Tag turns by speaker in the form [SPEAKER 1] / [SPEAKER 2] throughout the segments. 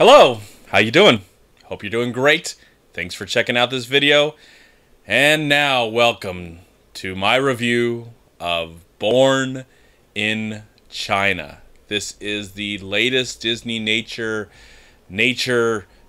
[SPEAKER 1] Hello, how you doing? Hope you're doing great. Thanks for checking out this video. And now, welcome to my review of Born in China. This is the latest Disney nature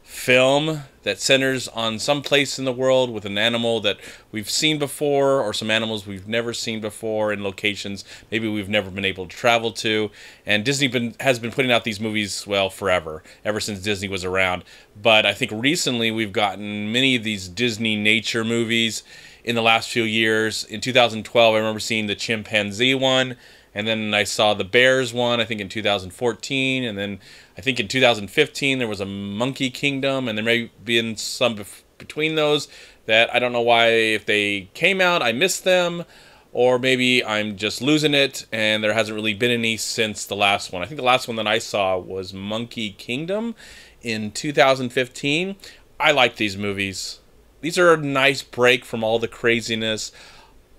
[SPEAKER 1] film that centers on some place in the world with an animal that we've seen before, or some animals we've never seen before in locations maybe we've never been able to travel to. And Disney has been putting out these movies, well, forever, ever since Disney was around. But I think recently we've gotten many of these Disney nature movies in the last few years. In 2012, I remember seeing the chimpanzee one, and then I saw the bears one, I think in 2014, and then I think in 2015 there was a Monkey Kingdom, and there may have been some between those that I don't know why, if they came out, I missed them, or maybe I'm just losing it, and there hasn't really been any since the last one. I think the last one that I saw was Monkey Kingdom in 2015. I like these movies. These are a nice break from all the craziness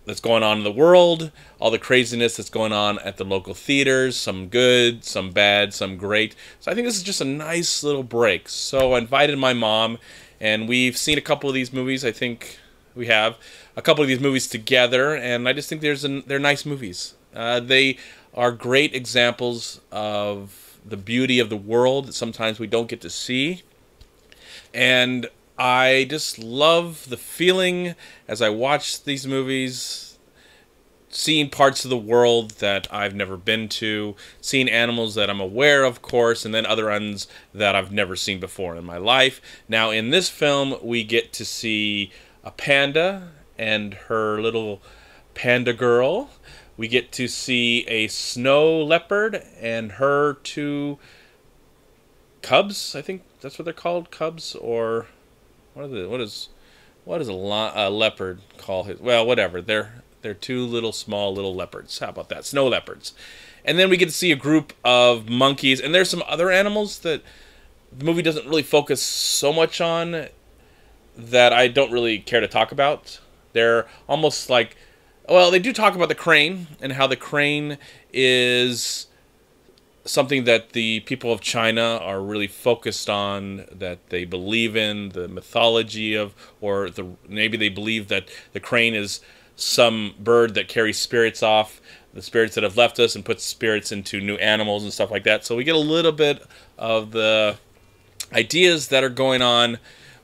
[SPEAKER 1] that's going on in the world, all the craziness that's going on at the local theaters, some good, some bad, some great. So I think this is just a nice little break. So I invited my mom, and we've seen a couple of these movies. I think we have a couple of these movies together, and I just think they're nice movies. They are great examples of the beauty of the world that sometimes we don't get to see. And I just love the feeling as I watch these movies, seeing parts of the world that I've never been to, seeing animals that I'm aware of course, and then other ones that I've never seen before in my life. Now in this film we get to see a panda and her little panda girl. We get to see a snow leopard and her two cubs. I think that's what they're called, cubs, or what does a leopard call his? Well, whatever. They're two little small little leopards. How about that? Snow leopards. And then we get to see a group of monkeys, and there's some other animals that the movie doesn't really focus so much on that I don't really care to talk about. They're almost like, well, they do talk about the crane and how the crane is something that the people of China are really focused on, that they believe in the mythology of, or maybe they believe that the crane is some bird that carries spirits off, the spirits that have left us, and puts spirits into new animals and stuff like that. So we get a little bit of the ideas that are going on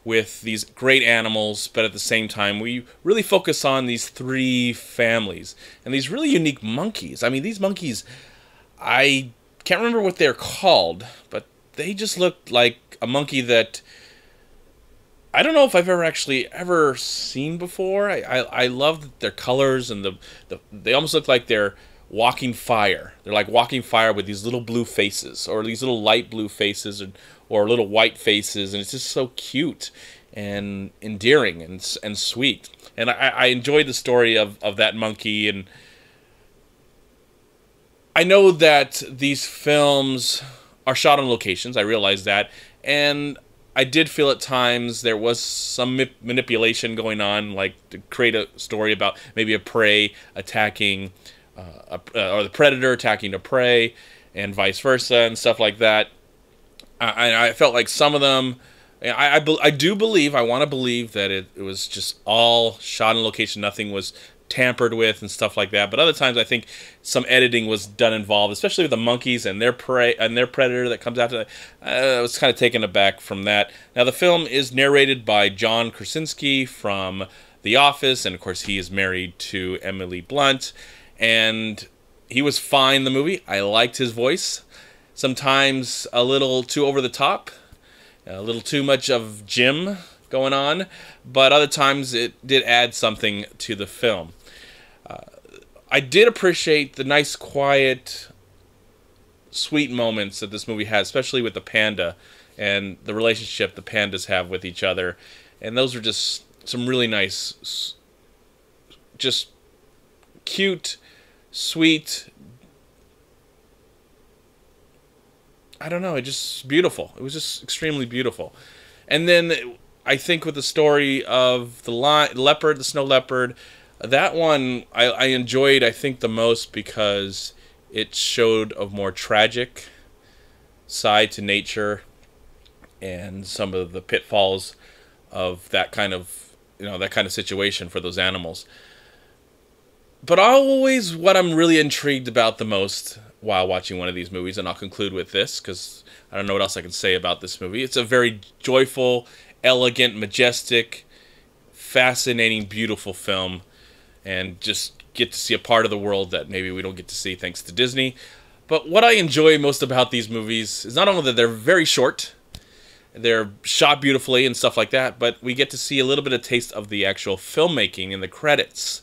[SPEAKER 1] with these great animals, but at the same time we really focus on these three families and these really unique monkeys. I mean, these monkeys, I can't remember what they're called, but they just looked like a monkey that I don't know if I've ever seen before. I love their colors, and they almost look like they're walking fire. They're like walking fire with these little blue faces, or these little light blue faces, or little white faces, and it's just so cute and endearing and sweet. And I enjoyed the story of that monkey. And I know that these films are shot on locations. I realize that. And I did feel at times there was some manipulation going on, like to create a story about maybe a prey attacking, or the predator attacking a prey, and vice versa, and stuff like that. I felt like some of them, I want to believe that it was just all shot on location. Nothing was tampered with and stuff like that. But other times I think some editing was done involved, especially with the monkeys and their prey and their predator that comes after. I was kind of taken aback from that. Now the film is narrated by John Krasinski from The Office, and of course he is married to Emily Blunt, and he was fine in the movie. I liked his voice. Sometimes a little too over the top, a little too much of Jim going on, but other times it did add something to the film. I did appreciate the nice, quiet, sweet moments that this movie has, especially with the panda and the relationship the pandas have with each other. And those are just some really nice, just cute, sweet, I don't know, it just beautiful. It was just extremely beautiful. And then I think with the story of the leopard, the snow leopard, that one I enjoyed, I think, the most because it showed a more tragic side to nature. and some of the pitfalls of that kind of, that kind of situation for those animals. But always what I'm really intrigued about the most while watching one of these movies, and I'll conclude with this because I don't know what else I can say about this movie. It's a very joyful, elegant, majestic, fascinating, beautiful film, and just get to see a part of the world that maybe we don't get to see thanks to Disney. But what I enjoy most about these movies is not only that they're very short, they're shot beautifully and stuff like that, but we get to see a little bit of taste of the actual filmmaking in the credits.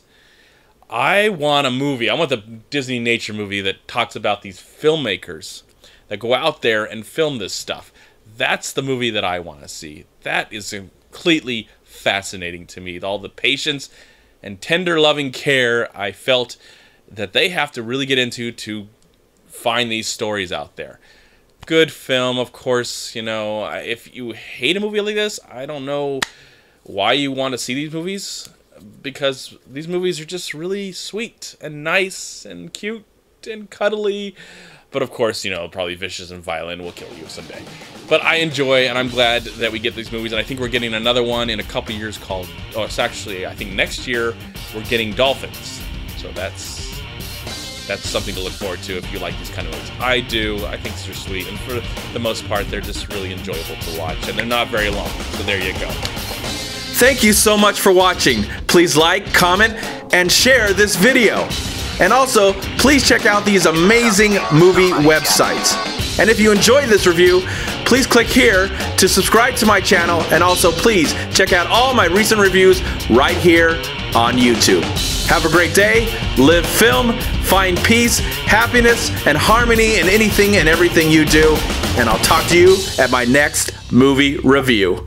[SPEAKER 1] I want a movie, I want the Disney nature movie that talks about these filmmakers that go out there and film this stuff. That's the movie that I want to see. That is completely fascinating to me. All the patience and tender loving care I felt that they have to really get into to find these stories out there. Good film, of course. If you hate a movie like this, I don't know why you want to see these movies, because these movies are just really sweet and nice and cute and cuddly. But of course, probably vicious and violent will kill you someday. But I enjoy, and I'm glad that we get these movies, and I think we're getting another one in a couple years called, it's actually, I think next year, we're getting Dolphins. So that's something to look forward to if you like these kind of movies. I do. I think these are sweet, and for the most part, they're just really enjoyable to watch, and they're not very long. So there you go.
[SPEAKER 2] Thank you so much for watching. Please like, comment, and share this video. And also, please check out these amazing movie websites. And if you enjoyed this review, please click here to subscribe to my channel, and also please check out all my recent reviews right here on YouTube. Have a great day, live film, find peace, happiness, and harmony in anything and everything you do, and I'll talk to you at my next movie review.